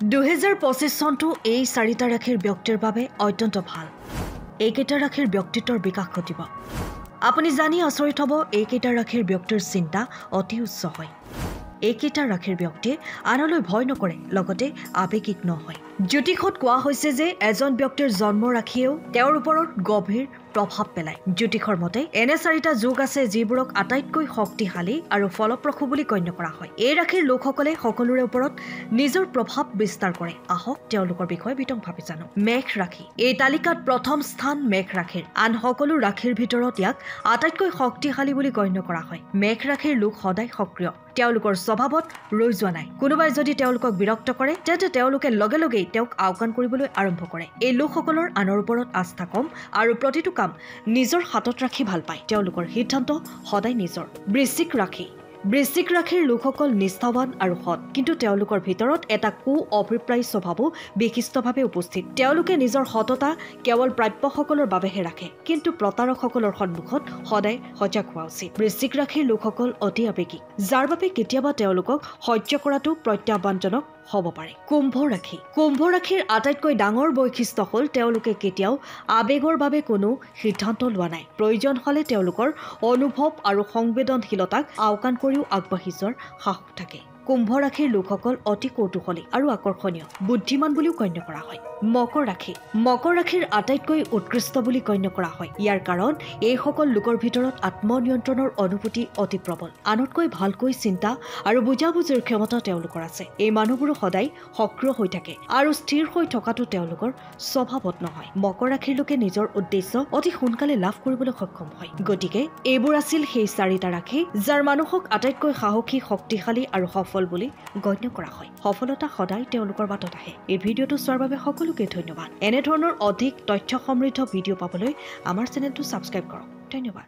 2025 চনটো এই চাৰিটা ৰাশিৰ ব্যক্তিৰ বাবে অত্যন্ত ভাল। এইকেইটা ৰাশিৰ ব্যক্তিত্বৰ বিকাশ ঘটিব। আপুনি জানি আচৰিত হ'ব এইকেইটা ৰাশিৰ ব্যক্তিৰ চিন্তা অতি উচ্চ হয়। এইকেইটা ৰাশিৰ ব্যক্তিয়ে আনলৈ ভয় নকৰে, লগতে আৱেগিক নহয়। জ্যোতিষত কোৱা হৈছে যে এজন ব্যক্তিৰ জন্ম ৰাশিয়েও তেওঁৰ ওপৰত গভীৰ প্ৰভাৱ পেলায়। জ্যোতিষৰ মতে এনে চাৰিটা যোগ আছে যিবোৰক আটাইতকৈ শক্তিশালী আৰু ফলপ্ৰসূ বুলি গণ্য কৰা হয়। এই ৰাশিৰ লোকসকলে সকলোৰে ওপৰত নিজৰ প্ৰভাৱ বিস্তাৰ কৰে। আহক তেওঁলোকৰ বিষয়ে বিতংভাৱে জানো। মেষ ৰাশি। এই তালিকাত প্ৰথম স্থান মেষ ৰাশিৰ। আন সকলো ৰাশিৰ ভিতৰত ইয়াক আটাইতকৈ শক্তিশালী বুলি গণ্য কৰা হয়। মেষ ৰাশিৰ লোক সদায় সক্ৰিয়। তেওঁলোকৰ স্বভাৱত ৰৈ যোৱা নাই। কোনোবাই যদি তেওঁলোকক বিৰক্ত কৰে তেন্তে তেওঁলোকে লগে লগেই তেওঁক আওকাণ কৰিবলৈ আৰম্ভ কৰে। এই লোকসকলৰ আনৰ ওপৰত আস্থা কম আৰু প্ৰতিটো কাম নিজৰ হাতত ৰাখি ভাল পায়। তেওঁলোকৰ সিদ্ধান্ত সদায় নিজৰ। বৃশ্চিক ৰাশি। বৃশ্চিক ৰাশিৰ লোকসকল নিষ্ঠাৱান আৰু সৎ, কিন্তু তেওঁলোকৰ ভিতৰত এটা অভিপ্ৰায় স্বভাৱো বিশিষ্টভাৱে উপস্থিত। তেওঁলোকে নিজৰ সততা কেৱল প্ৰাপ্যসকলৰ বাবেহে ৰাখে, কিন্তু প্ৰতাৰকসকলৰ সন্মুখত সদায় সজাগ হোৱা উচিত। বৃশ্চিক ৰাশিৰ লোকসকল অতি আৱেগিক, যাৰ বাবে কেতিয়াবা তেওঁলোকক সহ্য কৰাটো প্ৰত্যাহ্বানজনক হ'ব পাৰে। কুম্ভ ৰাশি। কুম্ভ ৰাশিৰ আটাইতকৈ ডাঙৰ বৈশিষ্ট্য হ'ল তেওঁলোকে কেতিয়াও আৱেগৰ বাবে কোনো সিদ্ধান্ত লোৱা নাই। প্ৰয়োজন হ'লে তেওঁলোকৰ অনুভৱ আৰু সংবেদনশীলতাক আওকাণ কৰিও আগবাঢ়ি যোৱাৰ সাহস থাকে। কুম্ভ ৰাশিৰ লোকসকল অতি কৌতূহলী আৰু আকৰ্ষণীয়, বুদ্ধিমান বুলিও গণ্য কৰা হয়। মকৰ ৰাশি। মকৰ ৰাশিৰ আটাইতকৈ উৎকৃষ্ট বুলি গণ্য কৰা হয়। ইয়াৰ কাৰণ এইসকল লোকৰ ভিতৰত আত্মনিয়ন্ত্ৰণৰ অনুভূতি অতি প্ৰবল। আনতকৈ ভালকৈ চিন্তা আৰু বুজাবুজিৰ ক্ষমতা তেওঁলোকৰ আছে। এই মানুহবোৰো সদায় সক্ৰিয় হৈ থাকে আৰু স্থিৰ হৈ থকাটো তেওঁলোকৰ স্বভাৱত নহয়। মকৰ ৰাশিৰ লোকে নিজৰ উদ্দেশ্য অতি সোনকালে লাভ কৰিবলৈ সক্ষম হয়। গতিকে এইবোৰ আছিল সেই চাৰিটা ৰাশি যাৰ মানুহক আটাইতকৈ সাহসী, শক্তিশালী আৰু সফল বুলি গণ্য কৰা হয়। সফলতা সদায় তেওঁলোকৰ বাটত আহে। এই ভিডিঅ'টো চোৱাৰ বাবে সকলোকে ধন্যবাদ। এনেধৰণৰ অধিক তথ্য সমৃদ্ধ ভিডিঅ' পাবলৈ আমাৰ চেনেলটো ছাবস্ক্ৰাইব কৰক। ধন্যবাদ।